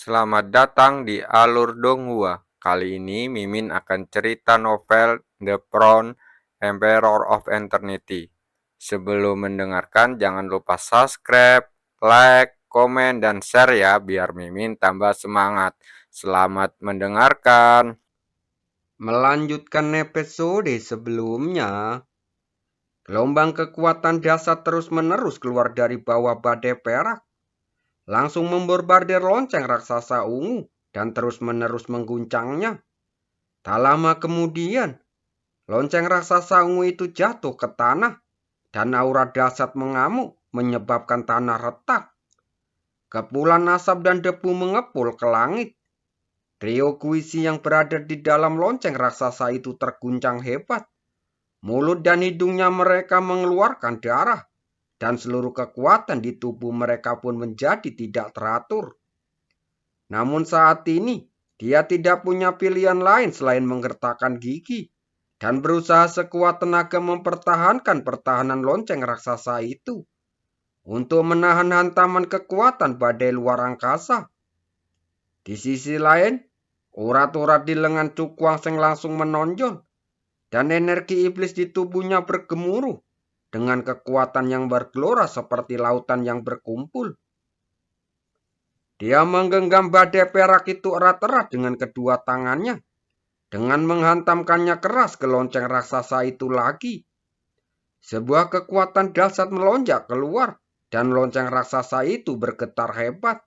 Selamat datang di Alur Donghua. Kali ini Mimin akan cerita novel The Crown, Emperor of Eternity. Sebelum mendengarkan, jangan lupa subscribe, like, komen, dan share ya, biar Mimin tambah semangat. Selamat mendengarkan. Melanjutkan episode sebelumnya, gelombang kekuatan dahsyat terus-menerus keluar dari bawah badai perak, langsung membombardir lonceng raksasa ungu dan terus-menerus mengguncangnya. Tak lama kemudian, lonceng raksasa ungu itu jatuh ke tanah dan aura dahsyat mengamuk menyebabkan tanah retak. Kepulan asap dan debu mengepul ke langit. Trio Kuisi yang berada di dalam lonceng raksasa itu terguncang hebat. Mulut dan hidungnya mereka mengeluarkan darah, dan seluruh kekuatan di tubuh mereka pun menjadi tidak teratur. Namun saat ini, dia tidak punya pilihan lain selain menggertakkan gigi, dan berusaha sekuat tenaga mempertahankan pertahanan lonceng raksasa itu, untuk menahan hantaman kekuatan badai luar angkasa. Di sisi lain, urat-urat di lengan Cukwangseng langsung menonjol, dan energi iblis di tubuhnya bergemuruh dengan kekuatan yang bergelora seperti lautan yang berkumpul. Dia menggenggam badai perak itu erat-erat dengan kedua tangannya, dengan menghantamkannya keras ke lonceng raksasa itu lagi. Sebuah kekuatan dahsyat melonjak keluar, dan lonceng raksasa itu bergetar hebat.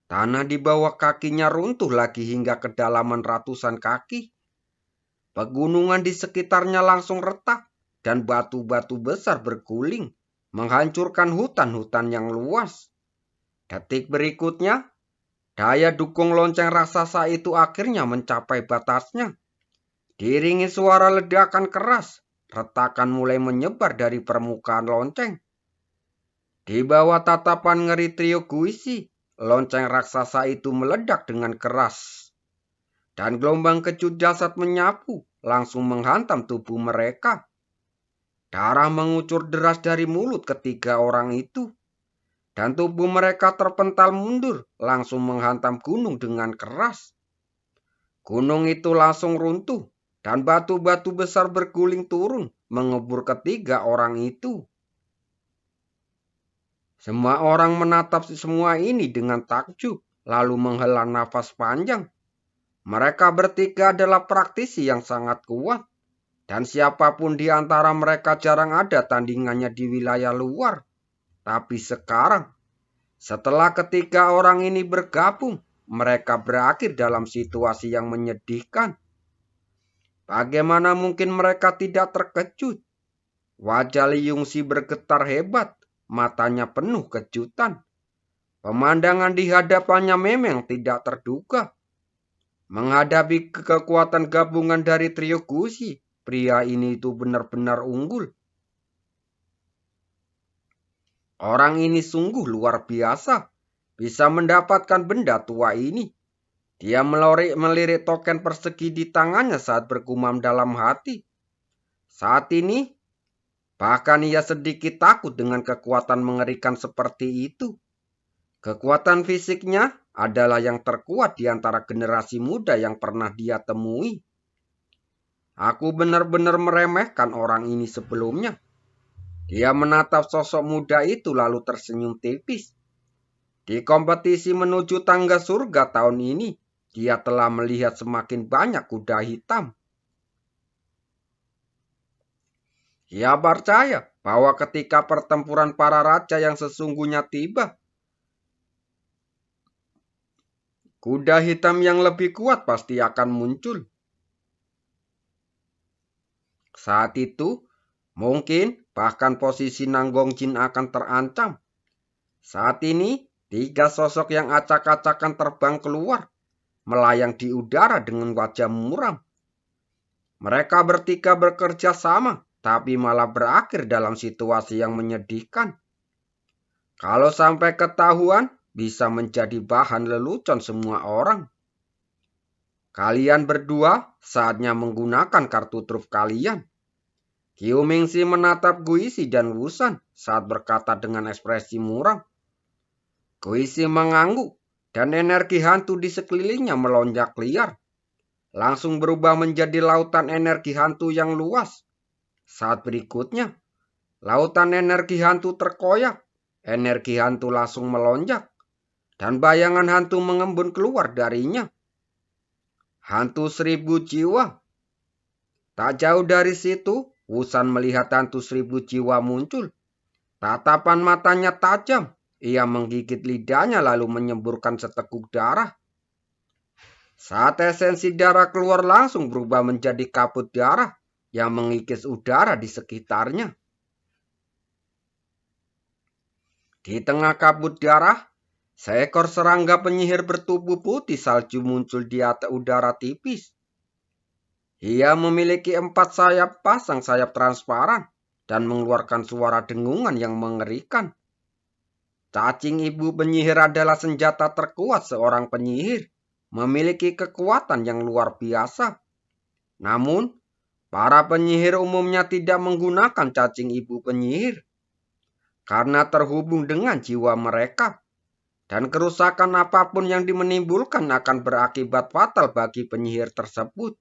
Tanah di bawah kakinya runtuh lagi hingga kedalaman ratusan kaki. Pegunungan di sekitarnya langsung retak, dan batu-batu besar berguling, menghancurkan hutan-hutan yang luas. Detik berikutnya, daya dukung lonceng raksasa itu akhirnya mencapai batasnya. Diiringi suara ledakan keras, retakan mulai menyebar dari permukaan lonceng. Di bawah tatapan ngeri trio Guisi, lonceng raksasa itu meledak dengan keras. Dan gelombang kecut dahsyat menyapu, langsung menghantam tubuh mereka. Darah mengucur deras dari mulut ketiga orang itu, dan tubuh mereka terpental mundur, langsung menghantam gunung dengan keras. Gunung itu langsung runtuh, dan batu-batu besar berguling turun, mengubur ketiga orang itu. Semua orang menatap semua ini dengan takjub, lalu menghela nafas panjang. Mereka bertiga adalah praktisi yang sangat kuat, dan siapapun di antara mereka jarang ada tandingannya di wilayah luar. Tapi sekarang, setelah ketiga orang ini bergabung, mereka berakhir dalam situasi yang menyedihkan. Bagaimana mungkin mereka tidak terkejut? Wajah Liungsi bergetar hebat, matanya penuh kejutan. Pemandangan di hadapannya memang tidak terduga. Menghadapi kekuatan gabungan dari trio Gusi, pria ini itu benar-benar unggul. Orang ini sungguh luar biasa, bisa mendapatkan benda tua ini. Dia melirik token persegi di tangannya saat bergumam dalam hati. Saat ini, bahkan ia sedikit takut dengan kekuatan mengerikan seperti itu. Kekuatan fisiknya adalah yang terkuat di antara generasi muda yang pernah dia temui. Aku benar-benar meremehkan orang ini sebelumnya. Dia menatap sosok muda itu lalu tersenyum tipis. Di kompetisi menuju tangga surga tahun ini, dia telah melihat semakin banyak kuda hitam. Dia percaya bahwa ketika pertempuran para raja yang sesungguhnya tiba, kuda hitam yang lebih kuat pasti akan muncul. Saat itu, mungkin bahkan posisi Nanggong-jin akan terancam. Saat ini, tiga sosok yang acak-acakan terbang keluar, melayang di udara dengan wajah muram. Mereka bertiga bekerja sama, tapi malah berakhir dalam situasi yang menyedihkan. Kalau sampai ketahuan, bisa menjadi bahan lelucon semua orang. Kalian berdua saatnya menggunakan kartu truf kalian. Qiu Mingxi menatap Guisi dan Wusan saat berkata dengan ekspresi muram. Koisi mengangguk, dan energi hantu di sekelilingnya melonjak liar. Langsung berubah menjadi lautan energi hantu yang luas. Saat berikutnya, lautan energi hantu terkoyak. Energi hantu langsung melonjak, dan bayangan hantu mengembun keluar darinya. Hantu 1000 jiwa. Tak jauh dari situ, Wusan melihat hantu 1000 jiwa muncul. Tatapan matanya tajam. Ia menggigit lidahnya lalu menyemburkan seteguk darah. Saat esensi darah keluar langsung berubah menjadi kabut darah yang mengikis udara di sekitarnya. Di tengah kabut darah, seekor serangga penyihir bertubuh putih salju muncul di atas udara tipis. Ia memiliki 4 sayap pasang sayap transparan dan mengeluarkan suara dengungan yang mengerikan. Cacing ibu penyihir adalah senjata terkuat seorang penyihir, memiliki kekuatan yang luar biasa. Namun, para penyihir umumnya tidak menggunakan cacing ibu penyihir karena terhubung dengan jiwa mereka. Dan kerusakan apapun yang dimenimbulkan akan berakibat fatal bagi penyihir tersebut.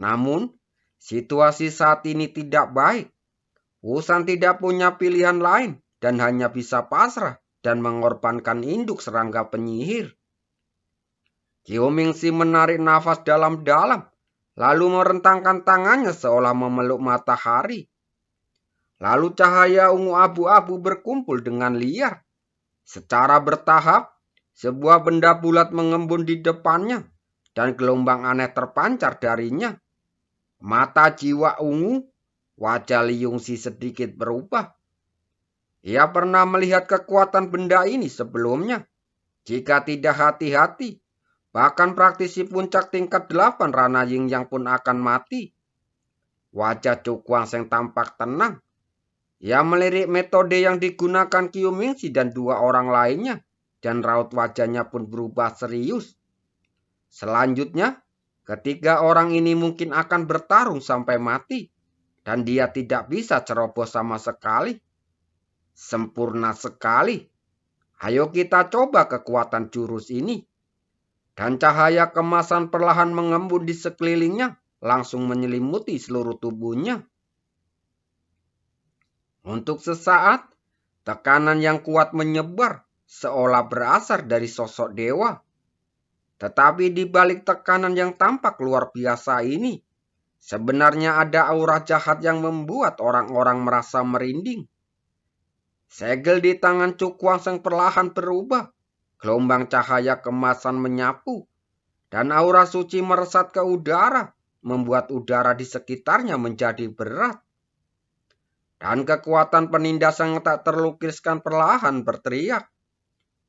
Namun, situasi saat ini tidak baik. Wusan tidak punya pilihan lain dan hanya bisa pasrah dan mengorbankan induk serangga penyihir. Qiu Mingxi menarik nafas dalam-dalam, lalu merentangkan tangannya seolah memeluk matahari. Lalu cahaya ungu abu-abu berkumpul dengan liar. Secara bertahap, sebuah benda bulat mengembun di depannya, dan gelombang aneh terpancar darinya. Mata jiwa ungu, wajah Liungsi sedikit berubah. Ia pernah melihat kekuatan benda ini sebelumnya. Jika tidak hati-hati, bahkan praktisi puncak tingkat 8 Rana Yin yang pun akan mati. Wajah Cukuangseng tampak tenang. Ia melirik metode yang digunakan Qiu Mingxi dan 2 orang lainnya, dan raut wajahnya pun berubah serius. Selanjutnya, ketiga orang ini mungkin akan bertarung sampai mati, dan dia tidak bisa ceroboh sama sekali. Sempurna sekali. Ayo kita coba kekuatan jurus ini. Dan cahaya kemasan perlahan mengembun di sekelilingnya, langsung menyelimuti seluruh tubuhnya. Untuk sesaat, tekanan yang kuat menyebar, seolah berasal dari sosok dewa. Tetapi di balik tekanan yang tampak luar biasa ini, sebenarnya ada aura jahat yang membuat orang-orang merasa merinding. Segel di tangan Cukuangseng perlahan berubah. Gelombang cahaya kemasan menyapu, dan aura suci meresat ke udara, membuat udara di sekitarnya menjadi berat. Dan kekuatan penindas yang tak terlukiskan perlahan berteriak.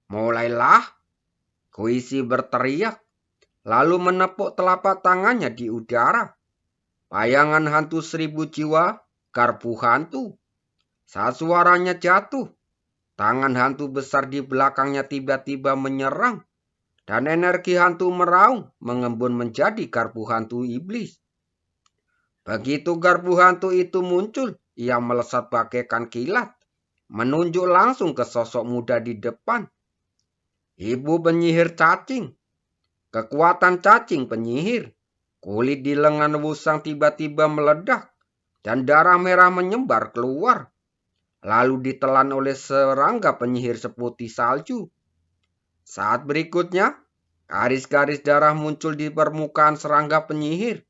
Mulailah, Koisi berteriak, lalu menepuk telapak tangannya di udara. Bayangan hantu 1000 jiwa, garpu hantu. Saat suaranya jatuh, tangan hantu besar di belakangnya tiba-tiba menyerang, dan energi hantu meraung mengembun menjadi garpu hantu iblis. Begitu garpu hantu itu muncul, ia melesat bagaikan kilat, menunjuk langsung ke sosok muda di depan. Ibu penyihir cacing. Kekuatan cacing penyihir. Kulit di lengan Wusang tiba-tiba meledak, dan darah merah menyebar keluar. Lalu ditelan oleh serangga penyihir seputih salju. Saat berikutnya, garis-garis darah muncul di permukaan serangga penyihir,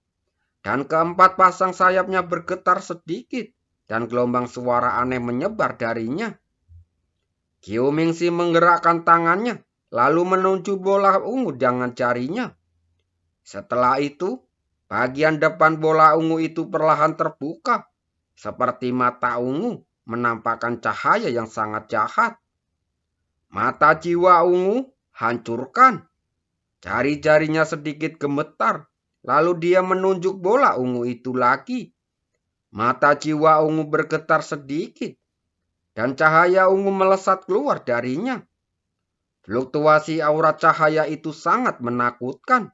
dan keempat pasang sayapnya bergetar sedikit, dan gelombang suara aneh menyebar darinya. Qiu Mingxi menggerakkan tangannya, lalu menuju bola ungu dengan jarinya. Setelah itu, bagian depan bola ungu itu perlahan terbuka, seperti mata ungu menampakkan cahaya yang sangat jahat. Mata jiwa ungu hancurkan. Jari-jarinya sedikit gemetar, lalu dia menunjuk bola ungu itu lagi. Mata jiwa ungu bergetar sedikit, dan cahaya ungu melesat keluar darinya. Fluktuasi aura cahaya itu sangat menakutkan.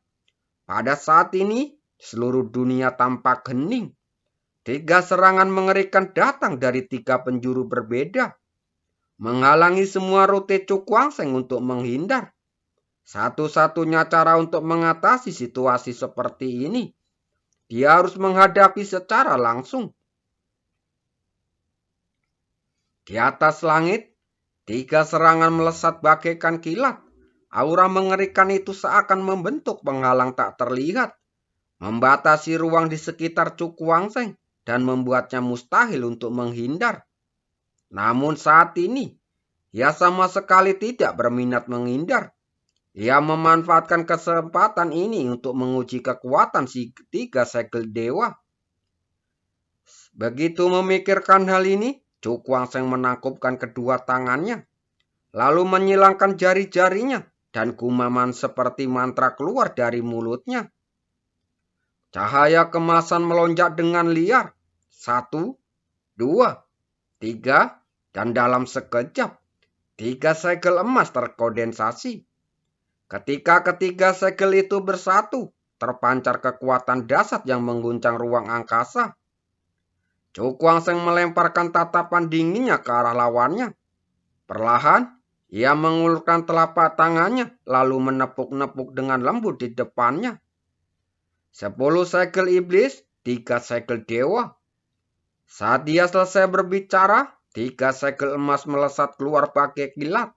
Pada saat ini, seluruh dunia tampak hening. 3 serangan mengerikan datang dari 3 penjuru berbeda. menghalangi semua rute Cukwangseng untuk menghindar. Satu-satunya cara untuk mengatasi situasi seperti ini, dia harus menghadapi secara langsung. Di atas langit, 3 serangan melesat bagaikan kilat. Aura mengerikan itu seakan membentuk penghalang tak terlihat, membatasi ruang di sekitar Cukwangseng dan membuatnya mustahil untuk menghindar. Namun saat ini, ia sama sekali tidak berminat menghindar. Ia memanfaatkan kesempatan ini untuk menguji kekuatan si 3 segel dewa. Begitu memikirkan hal ini, Cukwangseng menangkupkan kedua tangannya, lalu menyilangkan jari-jarinya, dan gumaman seperti mantra keluar dari mulutnya. Cahaya kemasan melonjak dengan liar. 1, 2, 3, dan dalam sekejap, 3 segel emas terkondensasi. Ketika ketiga segel itu bersatu, terpancar kekuatan dahsyat yang mengguncang ruang angkasa. Cukwangseng melemparkan tatapan dinginnya ke arah lawannya. Perlahan, ia mengulurkan telapak tangannya, lalu menepuk-nepuk dengan lembut di depannya. 10 segel iblis, 3 segel dewa. Saat dia selesai berbicara, 3 segel emas melesat keluar bagai kilat,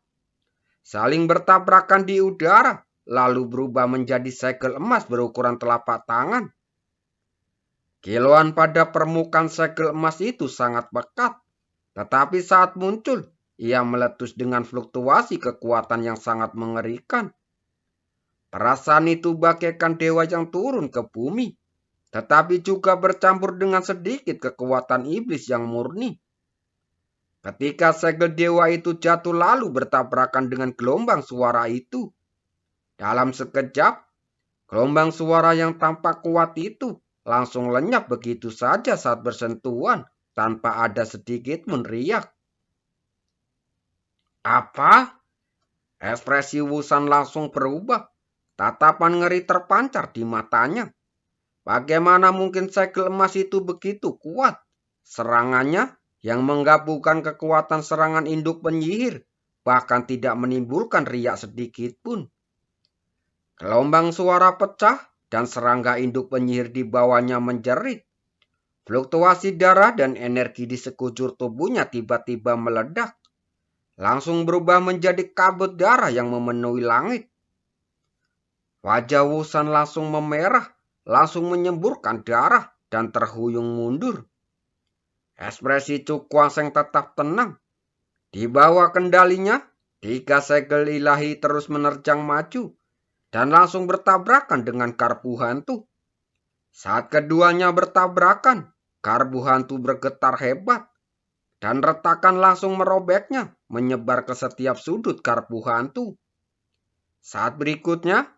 saling bertabrakan di udara, lalu berubah menjadi segel emas berukuran telapak tangan. Kilauan pada permukaan segel emas itu sangat pekat, tetapi saat muncul, ia meletus dengan fluktuasi kekuatan yang sangat mengerikan. Perasaan itu bagaikan dewa yang turun ke bumi, tetapi juga bercampur dengan sedikit kekuatan iblis yang murni. Ketika segel dewa itu jatuh lalu bertabrakan dengan gelombang suara itu, dalam sekejap, gelombang suara yang tampak kuat itu langsung lenyap begitu saja saat bersentuhan tanpa ada sedikit pun riak. Apa? Ekspresi Wusan langsung berubah. Tatapan ngeri terpancar di matanya. Bagaimana mungkin segel emas itu begitu kuat? Serangannya yang menggabungkan kekuatan serangan induk penyihir, bahkan tidak menimbulkan riak sedikit pun. Gelombang suara pecah dan serangga induk penyihir di bawahnya menjerit. Fluktuasi darah dan energi di sekujur tubuhnya tiba-tiba meledak, langsung berubah menjadi kabut darah yang memenuhi langit. Wajah Wusan langsung memerah, langsung menyemburkan darah dan terhuyung mundur. Ekspresi Cukwangseng tetap tenang. Di bawah kendalinya, 3 segel ilahi terus menerjang maju dan langsung bertabrakan dengan karbu hantu. Saat keduanya bertabrakan, karbu hantu bergetar hebat dan retakan langsung merobeknya, menyebar ke setiap sudut karbu hantu. Saat berikutnya,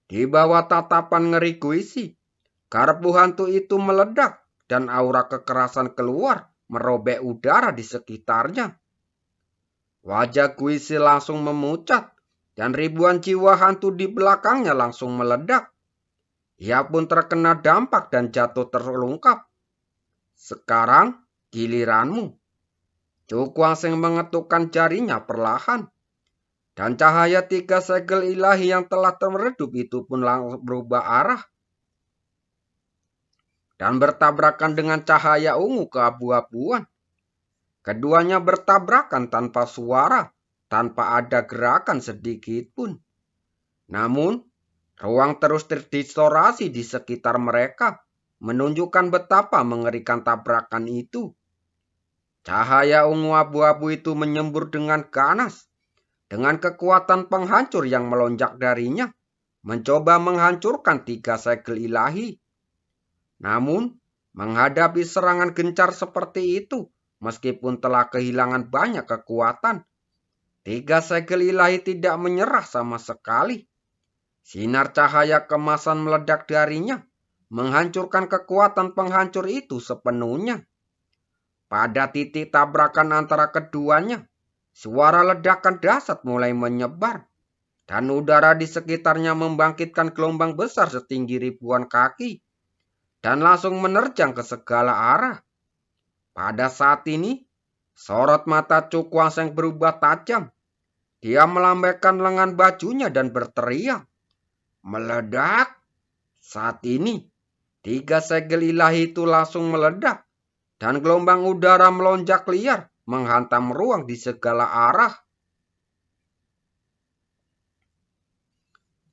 di bawah tatapan ngeri Guisi, karbu hantu itu meledak dan aura kekerasan keluar, merobek udara di sekitarnya. Wajah Guisi langsung memucat, dan ribuan jiwa hantu di belakangnya langsung meledak. Ia pun terkena dampak dan jatuh terlungkap. Sekarang giliranmu. Cukwangseng mengetukkan jarinya perlahan, dan cahaya 3 segel ilahi yang telah meredup itu pun langsung berubah arah dan bertabrakan dengan cahaya ungu keabu-abuan. Keduanya bertabrakan tanpa suara, tanpa ada gerakan sedikit pun. Namun, ruang terus terdistorasi di sekitar mereka, menunjukkan betapa mengerikan tabrakan itu. Cahaya ungu abu-abu itu menyembur dengan ganas, dengan kekuatan penghancur yang melonjak darinya, mencoba menghancurkan 3 segel ilahi. Namun, menghadapi serangan gencar seperti itu, meskipun telah kehilangan banyak kekuatan, 3 segel ilahi tidak menyerah sama sekali. Sinar cahaya kemasan meledak darinya, menghancurkan kekuatan penghancur itu sepenuhnya. Pada titik tabrakan antara keduanya, suara ledakan dahsyat mulai menyebar, dan udara di sekitarnya membangkitkan gelombang besar setinggi ribuan kaki, dan langsung menerjang ke segala arah. Pada saat ini, Sorot mata Chu Kuang berubah tajam. Dia melambaikan lengan bajunya dan berteriak. Meledak! Saat ini, 3 segel ilahi itu langsung meledak. Dan gelombang udara melonjak liar, menghantam ruang di segala arah.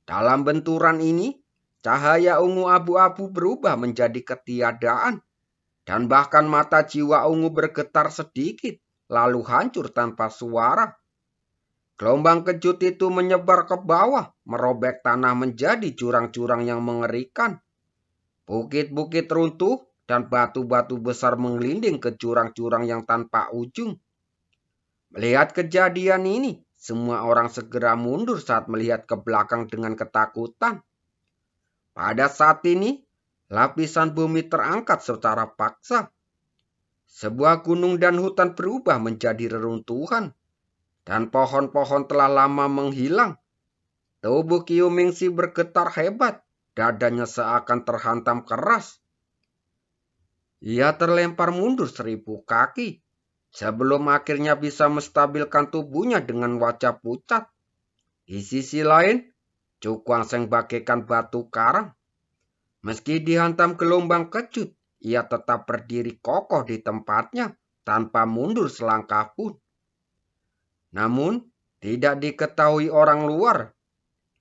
Dalam benturan ini, cahaya ungu abu-abu berubah menjadi ketiadaan. Dan bahkan mata jiwa ungu bergetar sedikit, lalu hancur tanpa suara. Gelombang kejut itu menyebar ke bawah, merobek tanah menjadi jurang-jurang yang mengerikan. Bukit-bukit runtuh dan batu-batu besar mengelinding ke jurang-jurang yang tanpa ujung. Melihat kejadian ini, semua orang segera mundur saat melihat ke belakang dengan ketakutan. Pada saat ini, lapisan bumi terangkat secara paksa. Sebuah gunung dan hutan berubah menjadi reruntuhan. Dan pohon-pohon telah lama menghilang. Tubuh Qiu Mingxi bergetar hebat. Dadanya seakan terhantam keras. Ia terlempar mundur 1000 kaki. Sebelum akhirnya bisa menstabilkan tubuhnya dengan wajah pucat. Di sisi lain, Chu Kuang bagaikan batu karang. Meski dihantam gelombang kejut, ia tetap berdiri kokoh di tempatnya tanpa mundur selangkah pun. Namun, tidak diketahui orang luar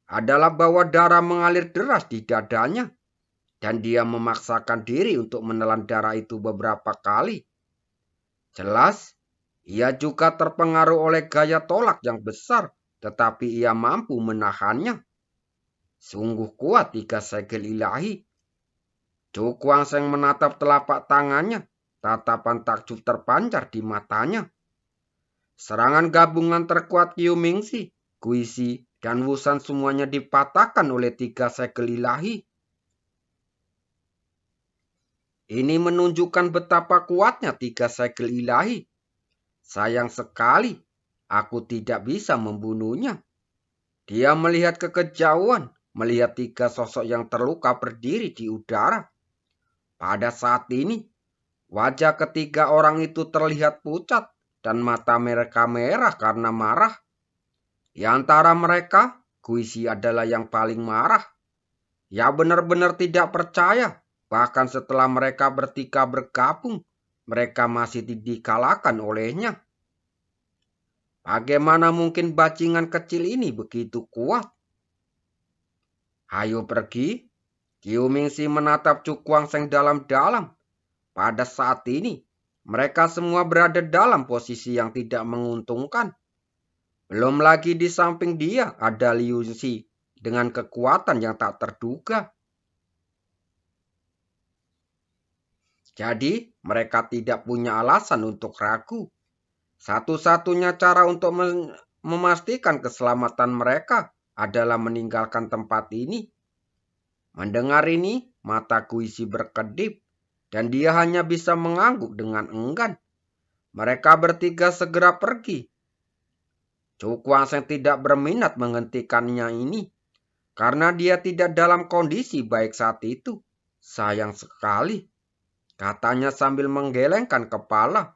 adalah bahwa darah mengalir deras di dadanya dan dia memaksakan diri untuk menelan darah itu beberapa kali. Jelas, ia juga terpengaruh oleh gaya tolak yang besar, tetapi ia mampu menahannya. Sungguh kuat 3 segel ilahi. Chu Kuang menatap telapak tangannya, tatapan takjub terpancar di matanya. Serangan gabungan terkuat Qiu Mingxi, Guisi, dan Wusan semuanya dipatahkan oleh 3 segel ilahi. Ini menunjukkan betapa kuatnya 3 segel ilahi. Sayang sekali, aku tidak bisa membunuhnya. Dia melihat ke kejauhan, melihat 3 sosok yang terluka berdiri di udara. Pada saat ini, wajah ketiga orang itu terlihat pucat dan mata mereka merah karena marah. Di antara mereka, Guisi adalah yang paling marah. Ia benar-benar tidak percaya. Bahkan setelah mereka bertiga bergabung, mereka masih dikalahkan olehnya. Bagaimana mungkin bajingan kecil ini begitu kuat? Ayo pergi. Qiu Mingxi menatap Chu Kuang dalam-dalam. Pada saat ini, mereka semua berada dalam posisi yang tidak menguntungkan. Belum lagi di samping dia ada Liu Xi dengan kekuatan yang tak terduga. Jadi, mereka tidak punya alasan untuk ragu. Satu-satunya cara untuk memastikan keselamatan mereka adalah meninggalkan tempat ini. Mendengar ini, mata Guisi berkedip, dan dia hanya bisa mengangguk dengan enggan. Mereka bertiga segera pergi. Chu Kuang tidak berminat menghentikannya ini, karena dia tidak dalam kondisi baik saat itu. Sayang sekali, katanya sambil menggelengkan kepala.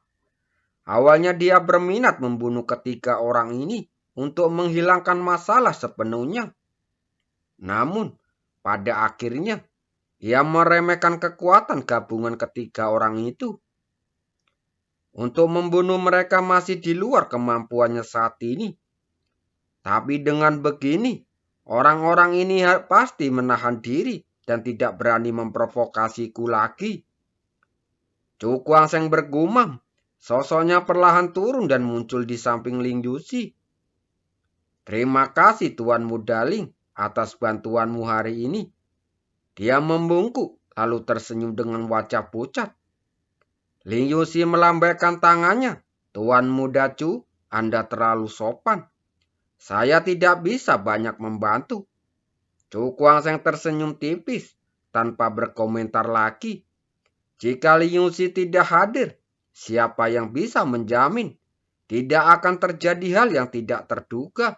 Awalnya dia berminat membunuh ketiga orang ini untuk menghilangkan masalah sepenuhnya. Namun, pada akhirnya, ia meremehkan kekuatan gabungan ketiga orang itu. Untuk membunuh mereka masih di luar kemampuannya saat ini. Tapi dengan begini, orang-orang ini pasti menahan diri dan tidak berani memprovokasiku lagi. Chu Kuang bergumam. Sosoknya perlahan turun dan muncul di samping Ling Yusi. Terima kasih Tuan Mudaling atas bantuanmu hari ini. Dia membungkuk lalu tersenyum dengan wajah pucat. Ling Yusi melambaikan tangannya. Tuan Muda Chu, Anda terlalu sopan. Saya tidak bisa banyak membantu. Chu Kuang tersenyum tipis tanpa berkomentar lagi. Jika Ling Yusi tidak hadir, siapa yang bisa menjamin tidak akan terjadi hal yang tidak terduga?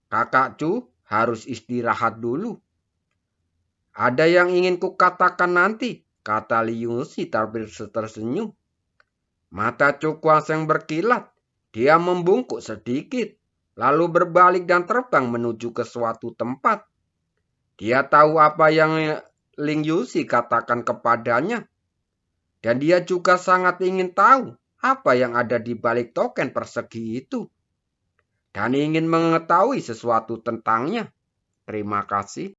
Kakak Chu harus istirahat dulu. Ada yang ingin kukatakan nanti, kata Liu Xi tersenyum. Mata Cukuaseng berkilat. Dia membungkuk sedikit, lalu berbalik dan terbang menuju ke suatu tempat. Dia tahu apa yang Ling Yusi katakan kepadanya. Dan dia juga sangat ingin tahu apa yang ada di balik token persegi itu. Dan ingin mengetahui sesuatu tentangnya. Terima kasih.